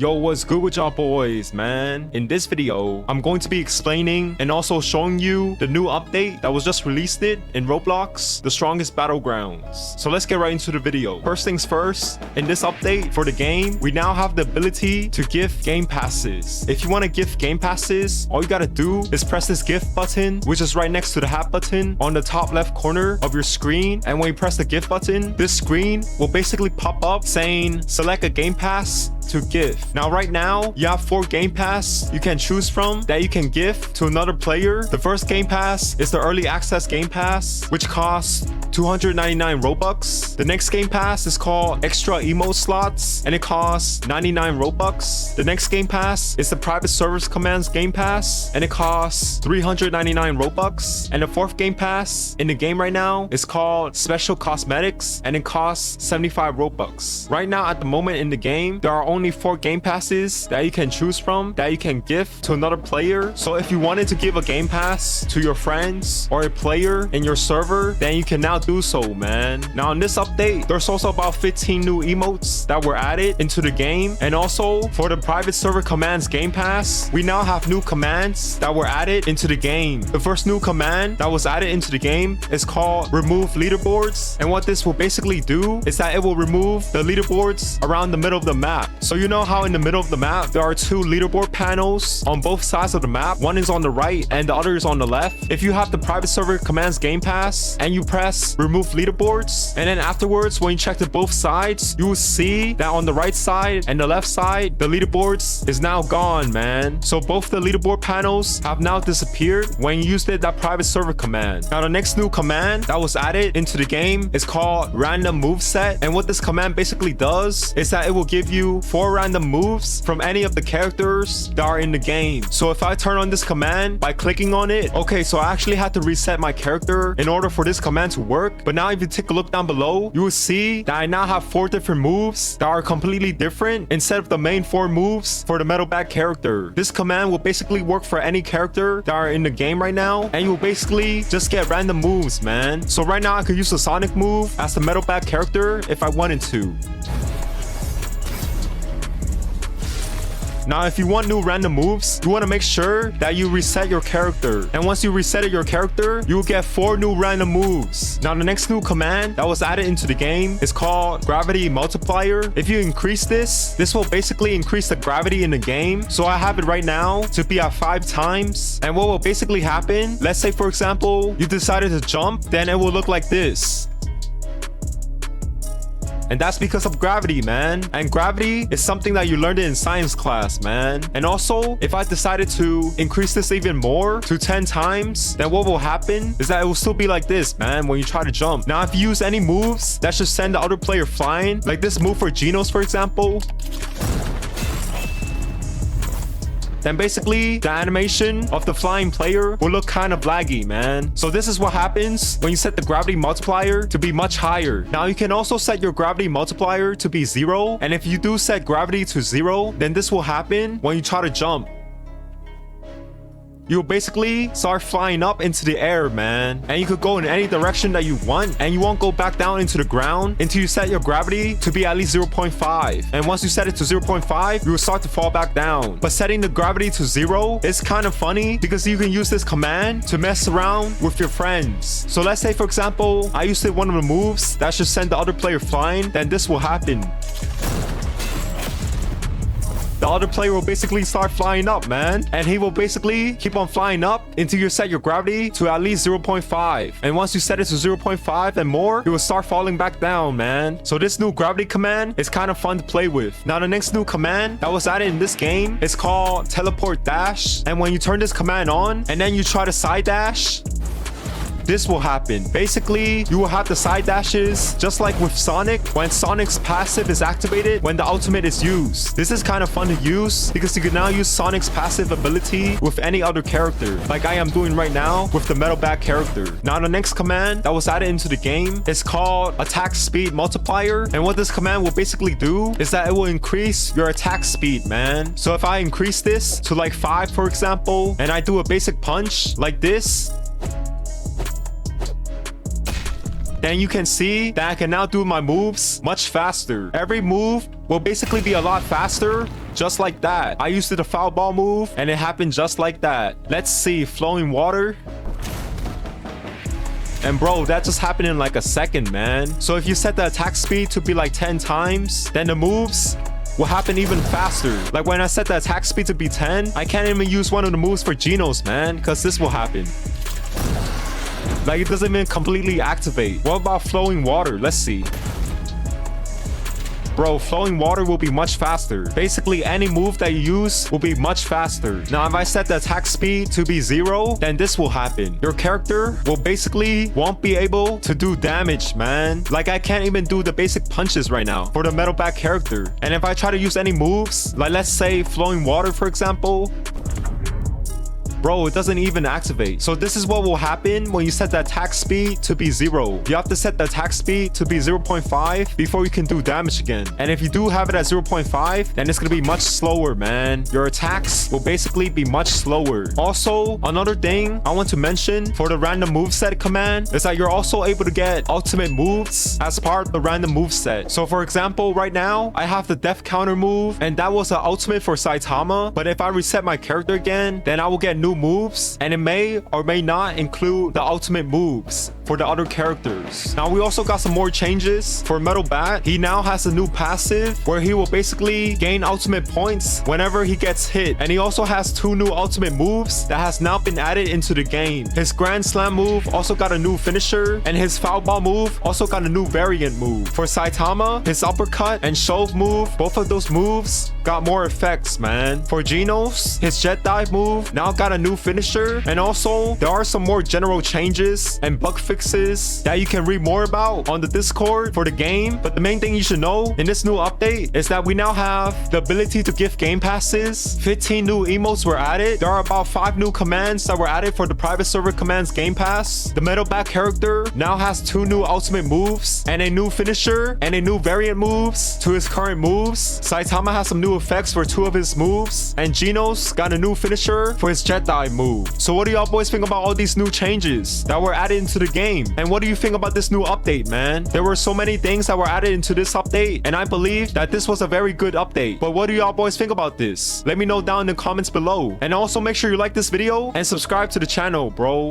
Yo, what's good with y'all boys, man? In this video, I'm going to be explaining and also showing you the new update that was just released in Roblox, the strongest Battlegrounds. So let's get right into the video. First things first, in this update for the game, we now have the ability to gift game passes. If you want to gift game passes, all you gotta do is press this gift button, which is right next to the hat button on the top left corner of your screen. And when you press the gift button, this screen will basically pop up saying select a game pass to gift. Now right now you have 4 game pass you can choose from that you can gift to another player. The first game pass is the early access game pass, which costs 299 Robux. The next game pass is called extra emote slots and it costs 99 Robux. The next game pass is the private service commands game pass and it costs 399 Robux. And the fourth game pass in the game right now is called special cosmetics and it costs 75 Robux. Right now at the moment in the game, there are only 4 game passes that you can choose from that you can gift to another player. So if you wanted to give a game pass to your friends or a player in your server, then you can now do so, man. Now in this update, there's also about 15 new emotes that were added into the game. And also for the private server commands game pass, we now have new commands that were added into the game. The first new command that was added into the game is called remove leaderboards. And what this will basically do is that it will remove the leaderboards around the middle of the map. So you know how in the middle of the map there are 2 leaderboard panels on both sides of the map. One is on the right and the other is on the left. If you have the private server commands game pass and you press remove leaderboards, and then afterwards when you check to both sides, you will see that on the right side and the left side the leaderboards is now gone, man. So both the leaderboard panels have now disappeared when you used that private server command. Now the next new command that was added into the game is called random moveset, and what this command basically does is that it will give you 4 random moves from any of the characters that are in the game. So if I turn on this command by clicking on it, okay, so I actually had to reset my character in order for this command to work. But now if you take a look down below, you will see that I now have 4 different moves that are completely different instead of the main 4 moves for the metal bag character. This command will basically work for any character that are in the game right now, and you will basically just get random moves, man. So right now I could use the Sonic move as the metal bag character if I wanted to. Now, if you want new random moves, you want to make sure that you reset your character. And once you reset your character, you will get 4 new random moves. Now, the next new command that was added into the game is called gravity multiplier. If you increase this will basically increase the gravity in the game. So I have it right now to be at 5 times. And what will basically happen, let's say for example, you decided to jump, then it will look like this. And that's because of gravity, man. And gravity is something that you learned in science class, man. And also, if I decided to increase this even more to 10 times, then what will happen is that it will still be like this, man, when you try to jump. Now, if you use any moves that should send the other player flying, like this move for Genos, for example, then basically the animation of the flying player will look kind of laggy, man. So this is what happens when you set the gravity multiplier to be much higher. Now you can also set your gravity multiplier to be 0, and if you do set gravity to 0, then this will happen when you try to jump. You'll basically start flying up into the air, man. And you could go in any direction that you want, and you won't go back down into the ground until you set your gravity to be at least 0.5. And once you set it to 0.5, you will start to fall back down. But setting the gravity to 0 is kind of funny because you can use this command to mess around with your friends. So let's say, for example, I used one of the moves that should send the other player flying, then this will happen. The other player will basically start flying up, man. And he will basically keep on flying up until you set your gravity to at least 0.5. And once you set it to 0.5 and more, it will start falling back down, man. So this new gravity command is kind of fun to play with. Now, the next new command that was added in this game is called teleport dash. And when you turn this command on and then you try to side dash, this will happen. Basically, you will have the side dashes just like with Sonic when Sonic's passive is activated when the ultimate is used. This is kind of fun to use because you can now use Sonic's passive ability with any other character, like I am doing right now with the metal bag character. Now the next command that was added into the game is called attack speed multiplier, and what this command will basically do is that it will increase your attack speed, man. So if I increase this to like 5, for example, and I do a basic punch like this, then you can see that I can now do my moves much faster. Every move will basically be a lot faster, just like that. I used the foul ball move, and it happened just like that. Let's see, flowing water. And bro, that just happened in like a second, man. So if you set the attack speed to be like 10 times, then the moves will happen even faster. Like when I set the attack speed to be 10, I can't even use one of the moves for Genos, man, because this will happen. Like it doesn't even completely activate. What about flowing water? Let's see. Bro, flowing water will be much faster. Basically, any move that you use will be much faster. Now, if I set the attack speed to be 0, then this will happen. Your character will basically won't be able to do damage, man. Like, I can't even do the basic punches right now for the metal back character. And if I try to use any moves, like let's say flowing water, for example, bro, it doesn't even activate. So this is what will happen when you set the attack speed to be 0. You have to set the attack speed to be 0.5 before you can do damage again. And if you do have it at 0.5, then it's gonna be much slower, man. Your attacks will basically be much slower. Also, another thing I want to mention for the random moveset command is that you're also able to get ultimate moves as part of the random moveset. So for example, right now, I have the death counter move, and that was an ultimate for Saitama. But if I reset my character again, then I will get new moves, and it may or may not include the ultimate moves for the other characters. Now we also got some more changes for Metal Bat. He now has a new passive where he will basically gain ultimate points whenever he gets hit, and he also has 2 new ultimate moves that has now been added into the game. His Grand Slam move also got a new finisher, and his foul ball move also got a new variant move. For Saitama, his uppercut and shove move, both of those moves got more effects, man. For Genos, his jet dive move now got a new finisher, and also there are some more general changes and bug fixes that you can read more about on the Discord for the game. But the main thing you should know in this new update is that we now have the ability to gift game passes. 15 new emotes were added. There are about 5 new commands that were added for the private server commands game pass. The metal back character now has 2 new ultimate moves and a new finisher and a new variant moves to his current moves. Saitama has some new effects for 2 of his moves, and Genos got a new finisher for his jet dive move. So what do y'all boys think about all these new changes that were added into the game? And what do you think about this new update, man? There were so many things that were added into this update, and I believe that this was a very good update. But what do y'all boys think about this? Let me know down in the comments below. And also make sure you like this video and subscribe to the channel, bro.